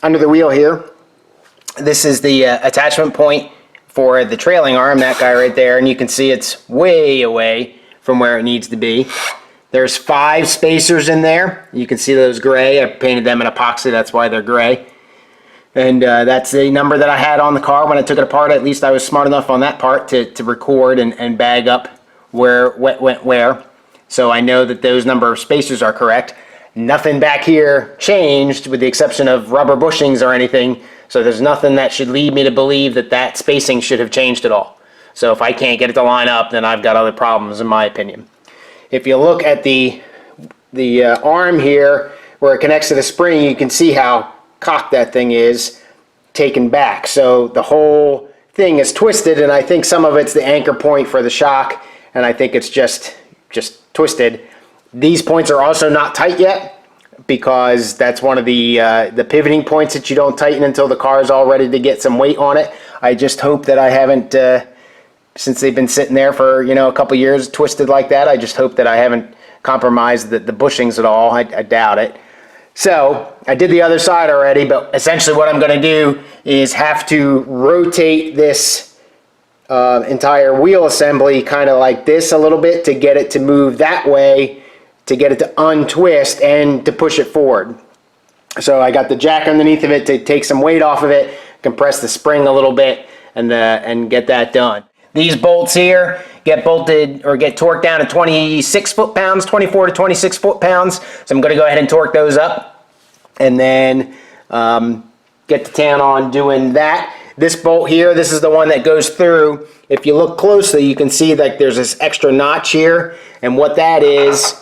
under the wheel here. This is the attachment point for the trailing arm, that guy right there, and you can see it's way away from where it needs to be. There's 5 spacers in there. You can see those gray. I painted them in epoxy, that's why they're gray. And that's the number that I had on the car when I took it apart. At least I was smart enough on that part to record and bag up where what went where. So I know that those number of spacers are correct. Nothing back here changed with the exception of rubber bushings or anything. So there's nothing that should lead me to believe that that spacing should have changed at all. So if I can't get it to line up, then I've got other problems in my opinion. If you look at the arm here where it connects to the spring, you can see how cocked that thing is taken back. So the whole thing is twisted, and I think some of it's the anchor point for the shock, and I think it's just twisted. These points are also not tight yet because that's one of the pivoting points that you don't tighten until the car is all ready to get some weight on it. I just hope that I haven't, since they've been sitting there for a couple years twisted like that, I just hope that I haven't compromised the bushings at all. I doubt it. So I did the other side already, but essentially what I'm going to do is have to rotate this entire wheel assembly kind of like this a little bit to get it to move that way, to get it to untwist and to push it forward. So I got the jack underneath of it to take some weight off of it, compress the spring a little bit, and get that done. These bolts here get bolted or get torqued down to 26 foot-pounds, 24 to 26 foot-pounds. So I'm going to go ahead and torque those up and then get to town on doing that. This bolt here, this is the one that goes through. If you look closely, you can see that there's this extra notch here, and what that is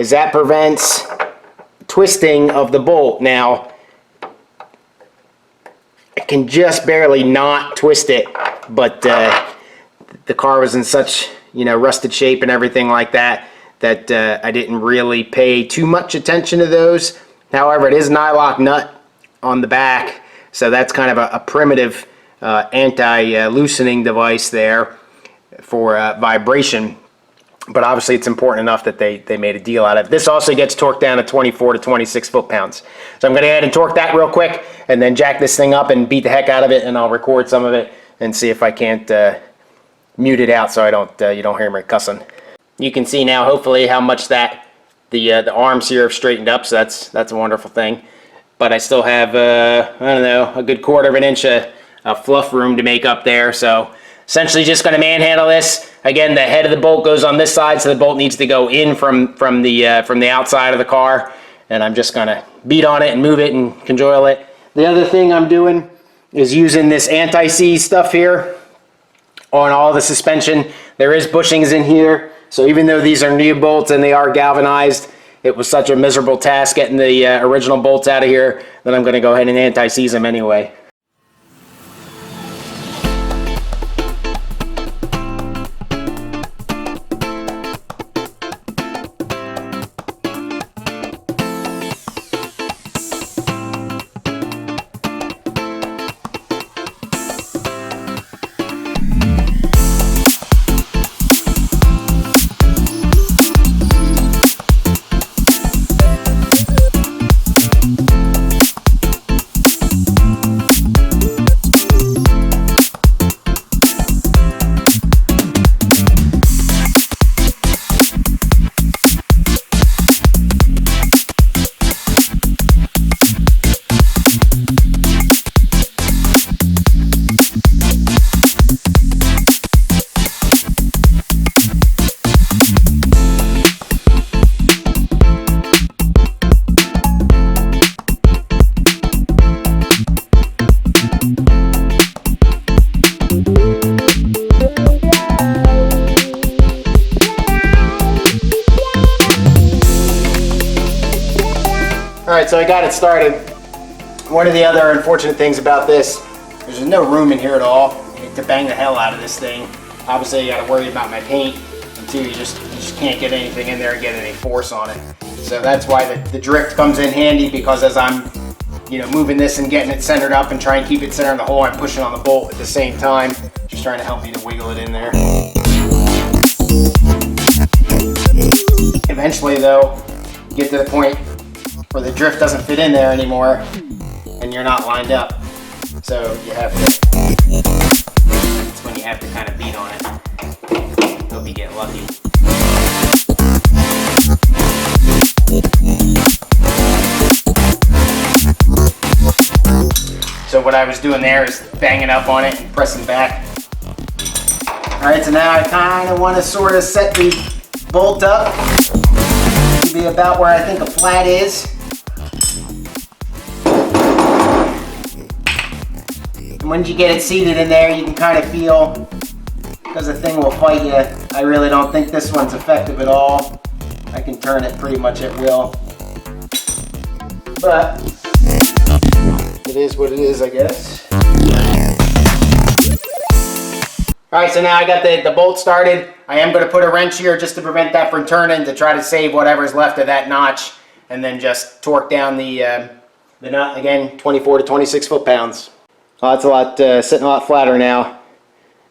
that prevents twisting of the bolt. Now, I can just barely not twist it, but the car was in such rusted shape and everything like that I didn't really pay too much attention to those. However, it is an eye-lock nut on the back, so that's kind of a primitive anti-loosening device there for vibration. But obviously it's important enough that they made a deal out of it. This also gets torqued down to 24 to 26 foot-pounds. So I'm going to go ahead and torque that real quick and then jack this thing up and beat the heck out of it, and I'll record some of it and see if I can't mute it out so I don't you don't hear me cussing. You can see now hopefully how much that the arms here have straightened up, so that's a wonderful thing. But I still have I don't know, a good 1/4 of an inch of fluff room to make up there. So essentially just going to manhandle this. Again, the head of the bolt goes on this side, so the bolt needs to go in from the outside of the car, and I'm just going to beat on it and move it and conjoil it. The other thing I'm doing is using this anti-seize stuff here on all the suspension. There is bushings in here, so even though these are new bolts and they are galvanized, it was such a miserable task getting the original bolts out of here that I'm going to go ahead and anti-seize them anyway. Alright, so I got it started. One of the other unfortunate things about this, there's no room in here at all to bang the hell out of this thing. Obviously you got to worry about my paint, and two, you just can't get anything in there and get any force on it. So that's why the drift comes in handy, because as I'm moving this and getting it centered up and trying to keep it centered in the hole, I'm pushing on the bolt at the same time, just trying to help me to wiggle it in there. Eventually though, get to the point where the drift doesn't fit in there anymore, and and you're not lined up. So you have to, that's when you have to kind of beat on it. Hope you get lucky. So what I was doing there is banging up on it and pressing back. Alright, so now I kind of want to sort of set the bolt up to be about where I think a flat is. And once you get it seated in there, you can kind of feel, because the thing will fight you. I really don't think this one's effective at all. I can turn it pretty much at will. But it is what it is, I guess. Alright, so now I got the bolt started. I am going to put a wrench here just to prevent that from turning, to try to save whatever's left of that notch, and then just torque down the nut again, 24 to 26 foot-pounds. Well, that's a lot, sitting a lot flatter now.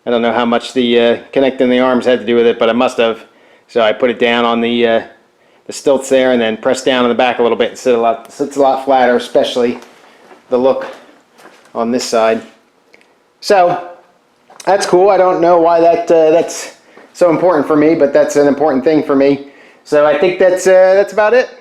I don't know how much the connecting the arms had to do with it, but I must have. So I put it down on the stilts there, and then pressed down on the back a little bit. It sits a lot flatter, especially the look on this side. So that's cool. I don't know why that's so important for me, but that's an important thing for me. So I think that's about it.